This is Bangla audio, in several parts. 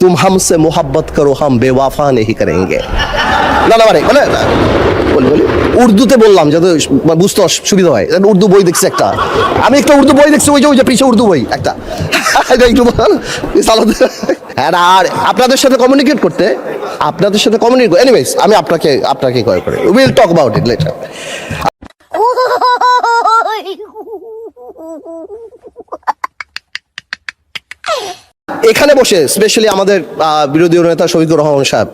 तुम हमसे मोहब्बत करो हम बेवफा नहीं करेंगे। না না মানে মানে বলি বলি উর্দুতে বললাম যাতে বুঝতে সুবিধা হয়। উর্দু বই দেখছি একটা, আমি একটা উর্দু বই দেখছি, ওই যে পিছিয়ে উর্দু বই একটা একটু আর আপনাদের সাথে কমিউনিকেট করতে, আপনাদের সাথে কমিউনিকেট, এনিওয়েজ আমি আপনাকে কল করে will talk about it later. এখানে বসে স্পেশালি আমাদের বিরোধী নেতা শফিকুর রহমান সাহেব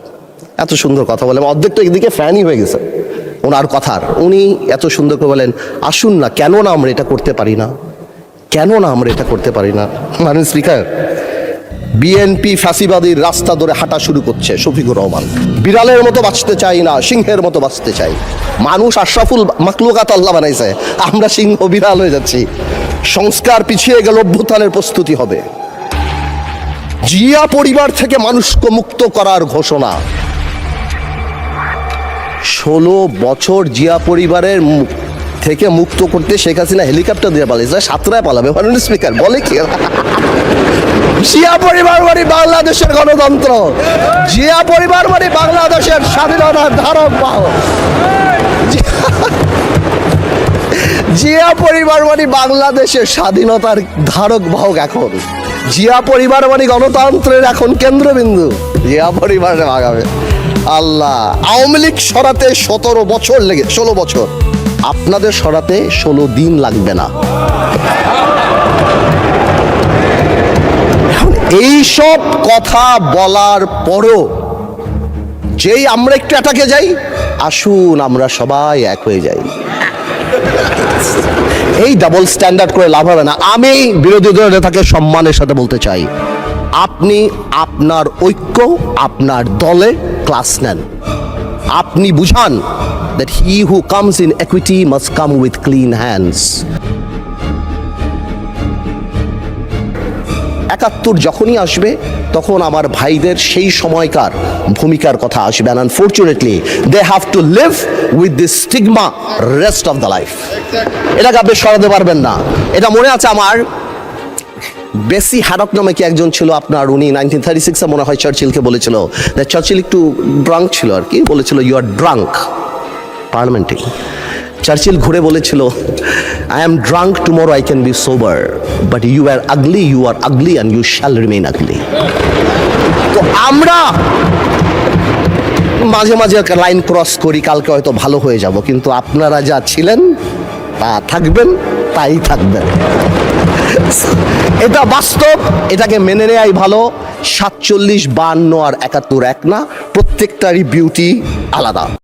এত সুন্দর কথা বলেন, অর্ধেক তো একদিকে ফ্যানই হয়ে গেছে ওনার কথার। উনি এত সুন্দর করে বলেন, আসুন না, কেন না আমরা এটা করতে পারি না, কেন না আমরা এটা করতে পারি না। মাননীয় স্পিকার, বিএনপি ফ্যাসিবাদীর রাস্তা ধরে হাঁটা শুরু করছে শফিকুর রহমান। বিড়ালের মতো বাঁচতে চাই না, সিংহের মতো বাঁচতে চাই। মানুষ আশরাফুল মাখলুকাত আল্লাহ বানাইছে, আমরা সিংহ বিড়াল হয়ে যাচ্ছি। সংস্কার পিছিয়ে গেল, অভ্যুত্থানের প্রস্তুতি হবে। জিয়া পরিবার থেকে মানুষকে মুক্ত করার ঘোষণা। 16 বছর জিয়া পরিবারের থেকে মুক্ত করতে শেখ হাসিনা হেলিকপ্টার দিয়ে পালিয়েছে, সাতরায় পালাবে। মাননীয় স্পিকার বলে কি, জিয়া পরিবার মানে বাংলাদেশের গণতন্ত্র, জিয়া পরিবার মানে বাংলাদেশের স্বাধীনতার ধারক বাহক, জিয়া পরিবার মানে বাংলাদেশের স্বাধীনতার ধারক বাহক। এখন জিয়া পরিবার মানে গণতন্ত্রের এখন কেন্দ্রবিন্দু, জিয়া পরিবারে ভাগাবে। আল্লাহ, আওয়ামী লীগ সরাতে 17 বছর লেগে 16 বছর, আপনাদের সরাতে 16 দিন লাগবে না। এইসব কথা বলার পরও যেই আমরা একটু অ্যাটাকে যাই, আসুন আমরা সবাই এক হয়ে যাই, এই ডাবল স্ট্যান্ডার্ড করে লাভ হবে না। আমি বিরোধী দলের নেতাকে সম্মানের সাথে বলতে চাই, আপনি আপনার ঐক্য, আপনার দলে ক্লাস নেন। আপনি বুঝান that he who comes in equity must come with clean hands। 71 যখনই আসবে তখন আমার ভাইদের সেই সময়কার ভূমিকার কথা আসবে। and unfortunately they have to live with this stigma rest of the life। এটাকে আপনি সরাতে পারবেন না। এটা মনে আছে আমার, বেসি হ্যাডক নামে কি একজন ছিল আপনার, উনি 1936 মনে হয় চার্চিলকে বলেছিল, চার্চিল একটু ড্রাঙ্ক ছিল আর কি, বলেছিল ইউ আর ড্রাঙ্ক পার্লামেন্টে। চার্চিল ঘুরে বলেছিল, I am drunk, tomorrow I can be sober, but you are ugly, you are ugly and you shall remain ugly. তো আমরা মাঝে মাঝে লাইন ক্রস করি, কালকে হয়তো ভালো হয়ে যাব, কিন্তু আপনারা যা ছিলেন তা থাকবেন, তাই থাকবেন। এটা বাস্তব, এটাকে মেনে নেয়াই ভালো। 47, 52 আর 71 এক না, প্রত্যেকটারই বিউটি আলাদা।